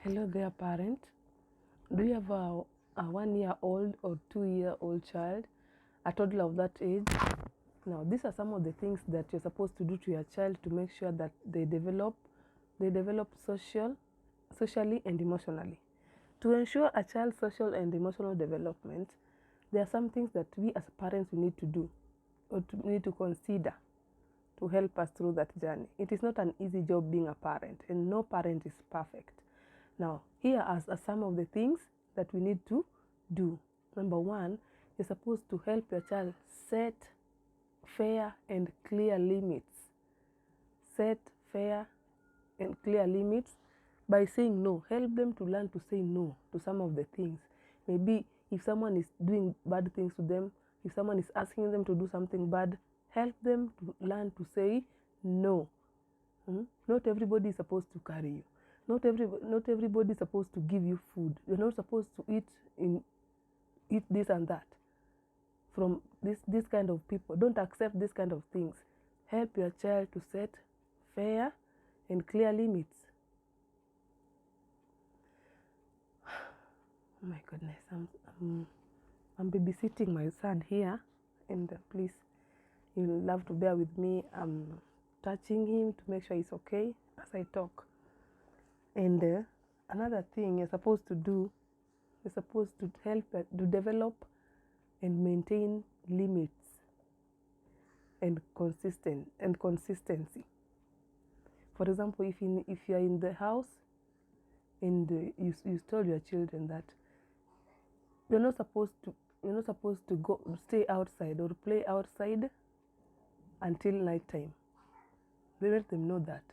Hello there, parent. Do you have a 1-year-old or 2-year-old child, a toddler of that age? Now, these are some of the things that you're supposed to do to your child to make sure that they develop socially and emotionally. To ensure a child's social and emotional development, there are some things that we as parents we need to do or need to consider to help us through that journey. It is not an easy job being a parent, and no parent is perfect. Now, here are some of the things that we need to do. Number one, you're supposed to help your child set fair and clear limits. Set fair and clear limits by saying no. Help them to learn to say no to some of the things. Maybe if someone is doing bad things to them, if someone is asking them to do something bad, help them to learn to say no. Not everybody is supposed to carry you. Not everybody is supposed to give you food. You're not supposed to eat this and that from this kind of people. Don't accept this kind of things. Help your child to set fair and clear limits. Oh my goodness, I'm babysitting my son here, and please, you'll have to bear with me. I'm touching him to make sure he's okay as I talk. And another thing you're supposed to do, you're supposed to help to develop and maintain limits and consistency. For example, if you're in the house and you told your children that you're not supposed to stay outside or play outside until night time. Let them know that.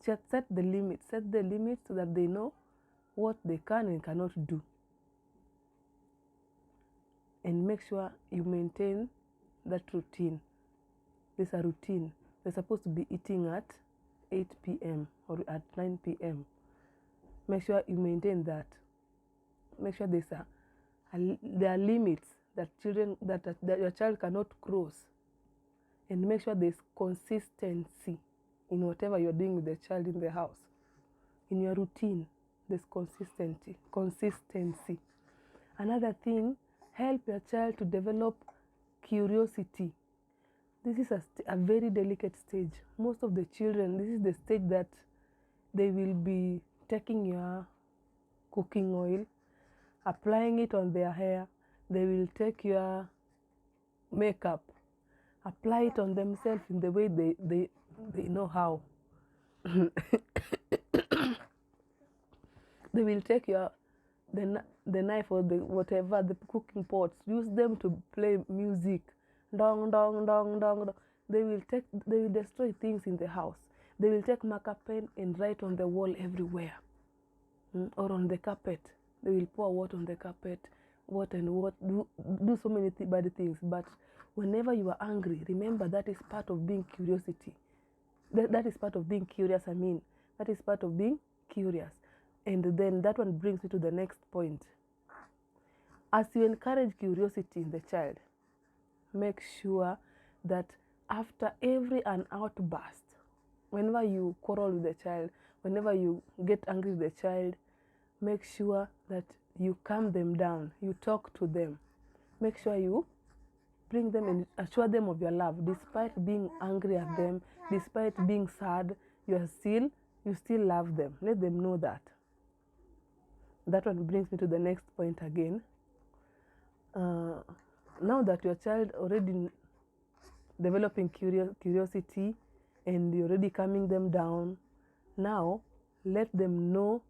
Just set the limits so that they know what they can and cannot do. And make sure you maintain that routine. There's a routine. They're supposed to be eating at 8 p.m. or at 9 p.m. Make sure you maintain that. Make sure there are limits that your child cannot cross. And make sure there's consistency in whatever you're doing with the child in the house. In your routine, there's consistency. Another thing, help your child to develop curiosity. This is a very delicate stage. Most of the children, this is the stage that they will be taking your cooking oil, applying it on their hair. They will take your makeup, apply it on themselves in the way they know how. They will take the knife or the cooking pots, use them to play music. Dong, dong, dong, dong, dong. They will destroy things in the house. They will take marker pen and write on the wall everywhere, or on the carpet. They will pour water on the carpet, do so many bad things. But whenever you are angry, remember that is part of being curiosity. That is part of being curious. That is part of being curious. And then that one brings me to the next point. As you encourage curiosity in the child, make sure that after every an outburst, whenever you quarrel with the child, whenever you get angry with the child, make sure that you calm them down, you talk to them. Make sure you bring them and assure them of your love. Despite being angry at them, despite being sad, you still love them. Let them know that. That one brings me to the next point again. Now that your child already developing curiosity and you're already calming them down, now let them know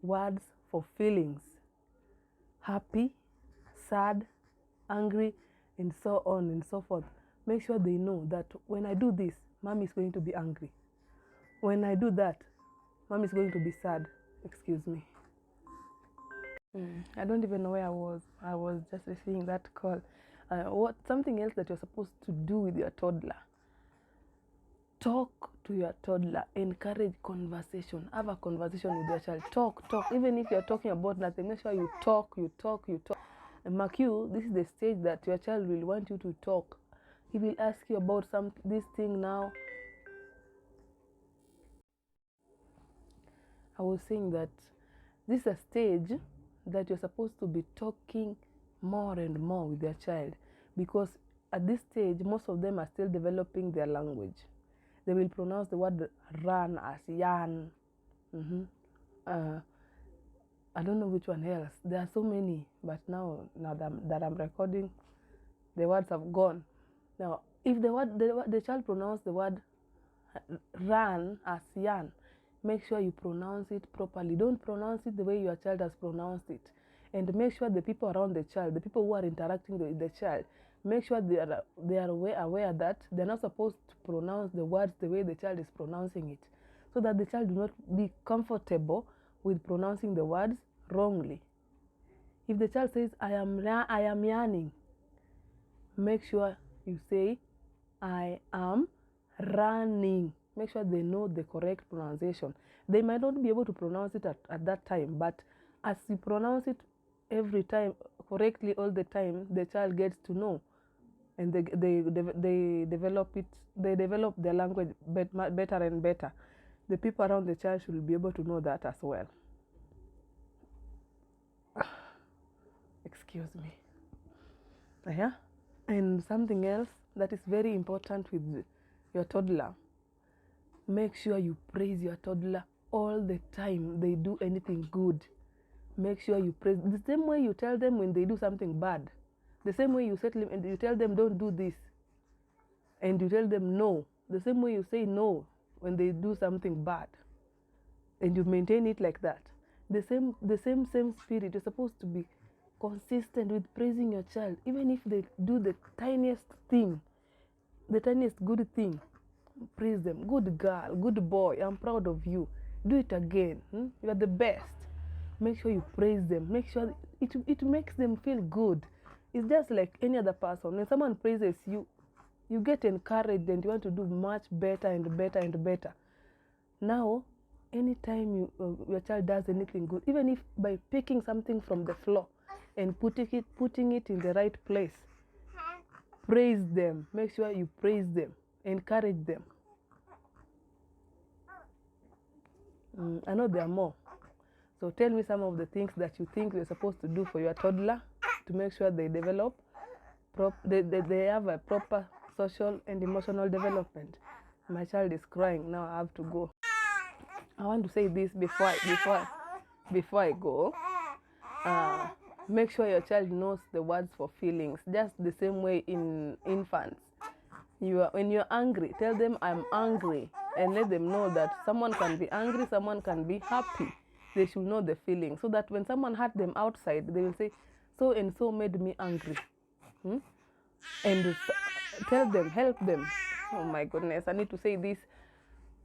words for feelings: happy, sad, angry, and so on and so forth. Make sure they know that when I do this, mom is going to be angry. When I do that, mom is going to be sad. Excuse me. I don't even know where I was. I was just receiving that call. Something else that you're supposed to do with your toddler. Talk to your toddler. Encourage conversation. Have a conversation with your child. Talk. Even if you're talking about nothing, make sure you talk. And mark you, this is the stage that your child will want you to talk. He will ask you about this thing now. I was saying that This is a stage that you're supposed to be talking more and more with your child, because at this stage, most of them are still developing their language. They will pronounce the word run as yan. I don't know which one else. There are so many, but now that I'm recording, the words have gone. Now, if the child pronounce the word run as yan, make sure you pronounce it properly. Don't pronounce it the way your child has pronounced it. And make sure the people around the child, the people who are interacting with the child, make sure they are aware that they're not supposed to pronounce the words the way the child is pronouncing it, so that the child do not be comfortable with pronouncing the words wrongly. If the child says, I am yarning, make sure you say, I am running. Make sure they know the correct pronunciation. They might not be able to pronounce it at that time, but as you pronounce it every time correctly all the time, the child gets to know, and they develop it. They develop their language better and better. The people around the child should be able to know that as well. Excuse me. Yeah. And something else that is very important with your toddler, make sure you praise your toddler all the time they do anything good. Make sure you praise the same way you tell them when they do something bad, the same way you settle them and you tell them don't do this, and you tell them no, the same way you say no when they do something bad, and you maintain it like that. The same spirit. You're supposed to be consistent with praising your child, even if they do the tiniest thing, the tiniest good thing. Praise them. Good girl, good boy, I'm proud of you. Do it again. You are the best. Make sure you praise them. Make sure it makes them feel good. It's just like any other person. When someone praises you, you get encouraged and you want to do much better and better and better. Now, anytime your child does anything good, even if by picking something from the floor and putting it in the right place, praise them. Make sure you praise them. Encourage them. I know there are more. So tell me some of the things that you think you're supposed to do for your toddler to make sure they develop, they have a proper social and emotional development. My child is crying now. I have to go. I want to say this before I go. Make sure your child knows the words for feelings, just the same way in infants. When you're angry, tell them I'm angry, and let them know that someone can be angry, someone can be happy. They should know the feeling, so that when someone hurt them outside, they will say, so and so made me angry. And tell them, help them. Oh my goodness, I need to say this.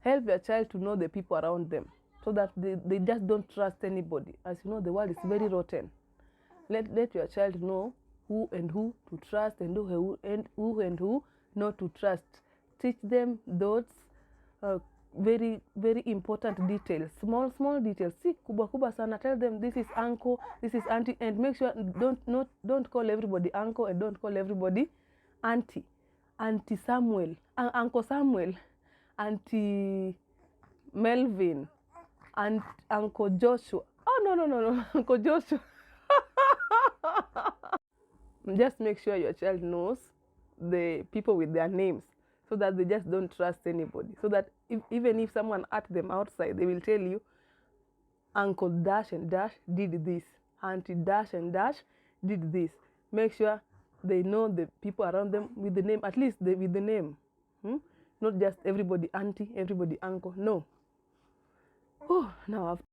Help your child to know the people around them, so that they just don't trust anybody. As you know, the world is very rotten. Let your child know who and who to trust, and who and who not to trust. Teach them those very, very important details, small details. See, kubwa sana. Tell them this is uncle, this is auntie, and make sure don't call everybody uncle and don't call everybody auntie. Auntie Samuel, Uncle Samuel, Auntie Melvin, and Uncle Joshua. Oh no, Uncle Joshua. Just make sure your child knows the people with their names, so that they just don't trust anybody. So that even if someone at them outside, they will tell you, Uncle Dash and Dash did this, Auntie Dash and Dash did this. Make sure they know the people around them with the name, at least with the name. Not just everybody auntie, everybody uncle. No. Oh, now I've